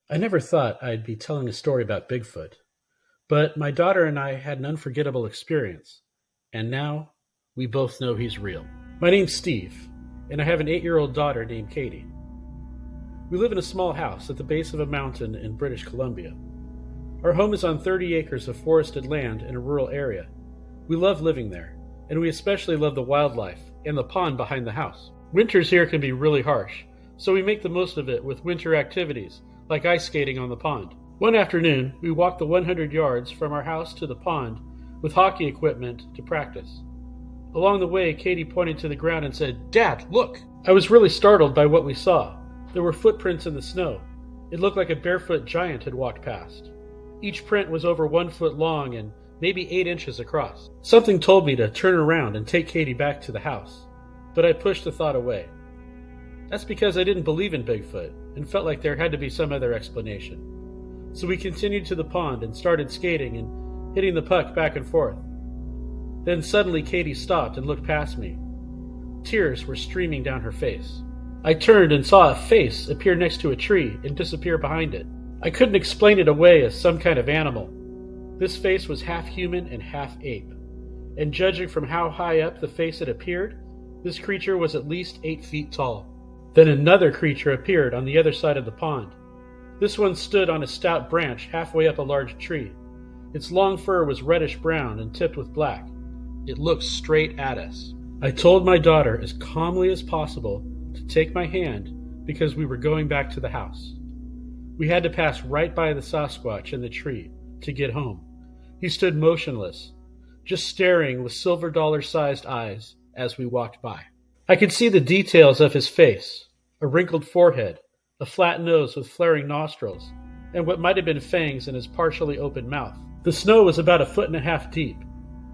I never thought I'd be telling a story about Bigfoot, but my daughter and I had an unforgettable experience, and now we both know he's real. My name's Steve, and I have an 8-year-old daughter named Katie. We live in a small house at the base of a mountain in British Columbia. Our home is on 30 acres of forested land in a rural area. We love living there, and we especially love the wildlife and the pond behind the house. Winters here can be really harsh, so we make the most of it with winter activities like ice skating on the pond. One afternoon, we walked the 100 yards from our house to the pond with hockey equipment to practice. Along the way, Katie pointed to the ground and said, "Dad, look!" I was really startled by what we saw. There were footprints in the snow. It looked like a barefoot giant had walked past. Each print was over 1 foot long and maybe 8 inches across. Something told me to turn around and take Katie back to the house, but I pushed the thought away. That's because I didn't believe in Bigfoot and felt like there had to be some other explanation. So we continued to the pond and started skating and hitting the puck back and forth. Then suddenly Katie stopped and looked past me. Tears were streaming down her face. I turned and saw a face appear next to a tree and disappear behind it. I couldn't explain it away as some kind of animal. This face was half human and half ape, and judging from how high up the face had appeared, this creature was at least 8 feet tall. Then another creature appeared on the other side of the pond. This one stood on a stout branch halfway up a large tree. Its long fur was reddish-brown and tipped with black. It looked straight at us. I told my daughter as calmly as possible to take my hand because we were going back to the house. We had to pass right by the sasquatch in the tree to get home. He stood motionless, just staring with silver dollar-sized eyes as we walked by. I could see the details of his face, a wrinkled forehead, a flat nose with flaring nostrils, and what might have been fangs in his partially open mouth. The snow was about 1.5 feet deep,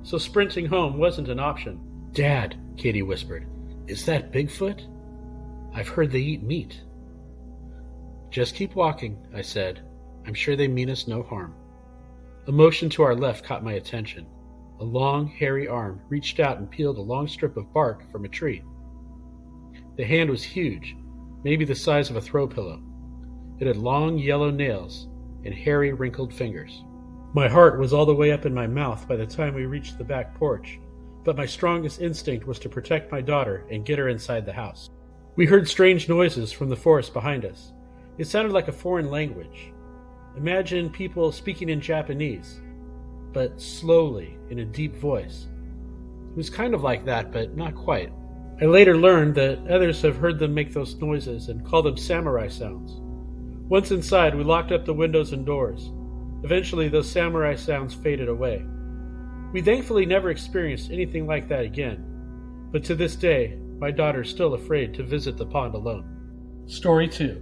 so sprinting home wasn't an option. "Dad," Katie whispered, "is that Bigfoot? I've heard they eat meat." "Just keep walking," I said. "I'm sure they mean us no harm." A motion to our left caught my attention. A long, hairy arm reached out and peeled a long strip of bark from a tree. The hand was huge, maybe the size of a throw pillow. It had long yellow nails and hairy, wrinkled fingers. My heart was all the way up in my mouth by the time we reached the back porch, but my strongest instinct was to protect my daughter and get her inside the house. We heard strange noises from the forest behind us. It sounded like a foreign language. Imagine people speaking in Japanese, but slowly, in a deep voice. It was kind of like that, but not quite. I later learned that others have heard them make those noises and call them samurai sounds. Once inside, we locked up the windows and doors. Eventually, those samurai sounds faded away. We thankfully never experienced anything like that again, but to this day, my daughter's still afraid to visit the pond alone. Story 2.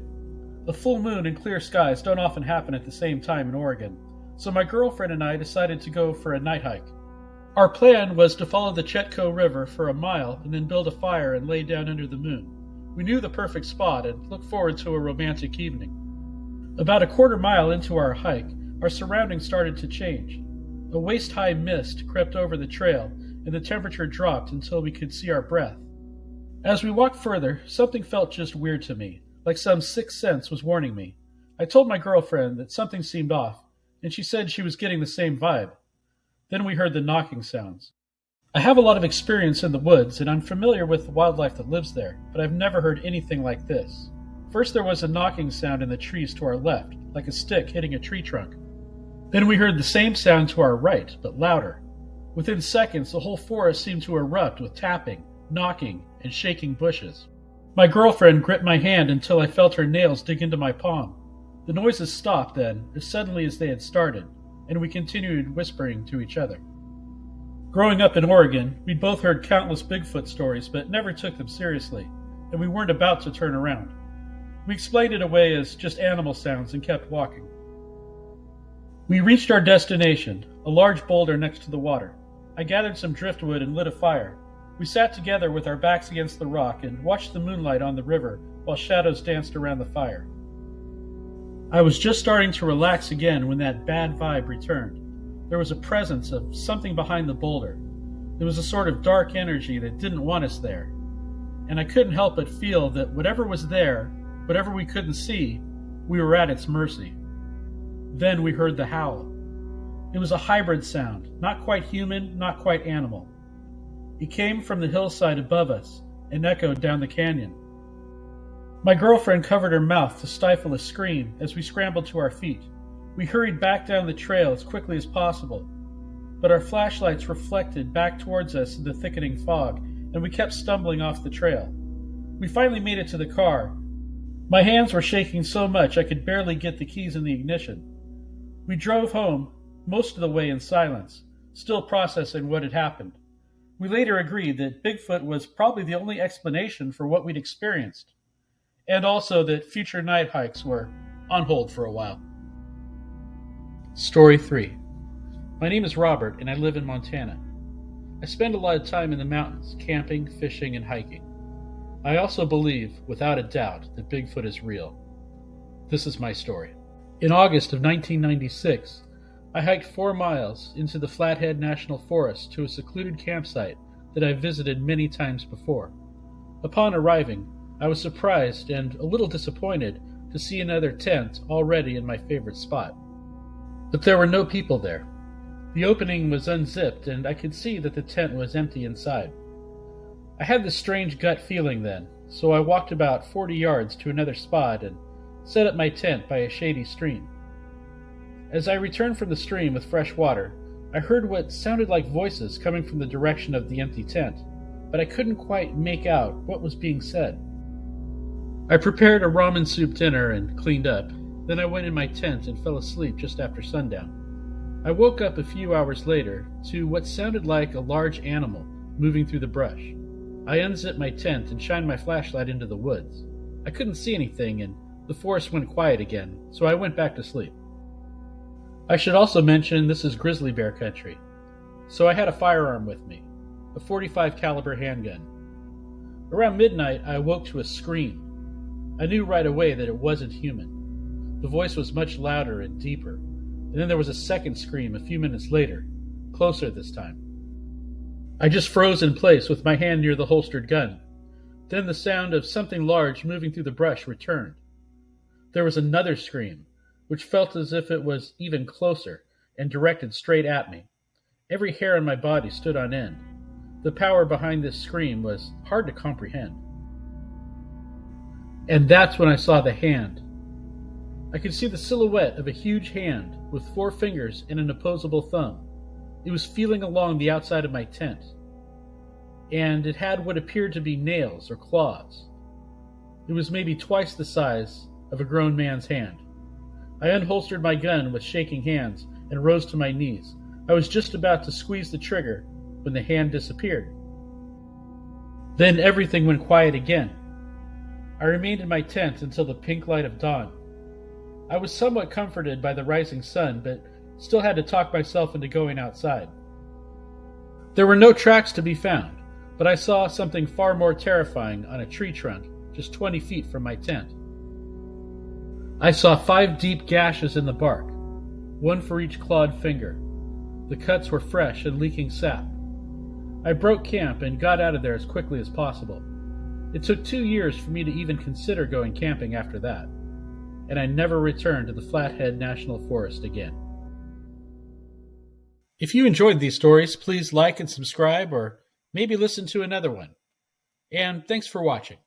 A full moon and clear skies don't often happen at the same time in Oregon, so my girlfriend and I decided to go for a night hike. Our plan was to follow the Chetco River for a mile and then build a fire and lay down under the moon. We knew the perfect spot and looked forward to a romantic evening. About a quarter mile into our hike, our surroundings started to change. A waist-high mist crept over the trail, and the temperature dropped until we could see our breath. As we walked further, something felt just weird to me, like some sixth sense was warning me. I told my girlfriend that something seemed off, and she said she was getting the same vibe. Then we heard the knocking sounds. I have a lot of experience in the woods, and I'm familiar with the wildlife that lives there, but I've never heard anything like this. First there was a knocking sound in the trees to our left, like a stick hitting a tree trunk. Then we heard the same sound to our right, but louder. Within seconds, the whole forest seemed to erupt with tapping, knocking, and shaking bushes. My girlfriend gripped my hand until I felt her nails dig into my palm. The noises stopped then, as suddenly as they had started, and we continued whispering to each other. Growing up in Oregon, we'd both heard countless Bigfoot stories, but never took them seriously, and we weren't about to turn around. We explained it away as just animal sounds and kept walking. We reached our destination, a large boulder next to the water. I gathered some driftwood and lit a fire. We sat together with our backs against the rock and watched the moonlight on the river while shadows danced around the fire. I was just starting to relax again when that bad vibe returned. There was a presence of something behind the boulder. There was a sort of dark energy that didn't want us there. And I couldn't help but feel that whatever was there, whatever we couldn't see, We were at its mercy. Then we heard the howl. It was a hybrid sound, not quite human, not quite animal. It came from the hillside above us and echoed down the canyon. My girlfriend covered her mouth to stifle a scream as we scrambled to our feet. We hurried back down the trail as quickly as possible, but our flashlights reflected back towards us in the thickening fog, and we kept stumbling off the trail. We finally made it to the car. My hands were shaking so much I could barely get the keys in the ignition. We drove home, most of the way in silence, still processing what had happened. We later agreed that Bigfoot was probably the only explanation for what we'd experienced, and also that future night hikes were on hold for a while. Story 3. My name is Robert, and I live in Montana. I spend a lot of time in the mountains, camping, fishing, and hiking. I also believe, without a doubt, that Bigfoot is real. This is my story. In August of 1996, I hiked 4 miles into the Flathead National Forest to a secluded campsite that I've visited many times before. Upon arriving, I was surprised and a little disappointed to see another tent already in my favorite spot. But there were no people there. The opening was unzipped, and I could see that the tent was empty inside. I had this strange gut feeling then, so I walked about 40 yards to another spot and set up my tent by a shady stream. As I returned from the stream with fresh water, I heard what sounded like voices coming from the direction of the empty tent, but I couldn't quite make out what was being said. I prepared a ramen soup dinner and cleaned up. Then I went in my tent and fell asleep just after sundown. I woke up a few hours later to what sounded like a large animal moving through the brush. I unzipped my tent and shined my flashlight into the woods. I couldn't see anything, and the forest went quiet again, so I went back to sleep. I should also mention this is grizzly bear country, so I had a firearm with me, a .45 caliber handgun. Around midnight, I awoke to a scream. I knew right away that it wasn't human. The voice was much louder and deeper, and then there was a second scream a few minutes later, closer this time. I just froze in place with my hand near the holstered gun. Then the sound of something large moving through the brush returned. There was another scream, which felt as if it was even closer and directed straight at me. Every hair on my body stood on end. The power behind this scream was hard to comprehend. And that's when I saw the hand. I could see the silhouette of a huge hand with 4 fingers and an opposable thumb. It was feeling along the outside of my tent, and it had what appeared to be nails or claws. It was maybe twice the size of a grown man's hand. I unholstered my gun with shaking hands and rose to my knees. I was just about to squeeze the trigger when the hand disappeared. Then everything went quiet again. I remained in my tent until the pink light of dawn. I was somewhat comforted by the rising sun, but still had to talk myself into going outside. There were no tracks to be found, but I saw something far more terrifying on a tree trunk just 20 feet from my tent. I saw 5 deep gashes in the bark, 1 for each clawed finger. The cuts were fresh and leaking sap. I broke camp and got out of there as quickly as possible. It took 2 years for me to even consider going camping after that, and I never returned to the Flathead National Forest again. If you enjoyed these stories, please like and subscribe, or maybe listen to another one. And thanks for watching.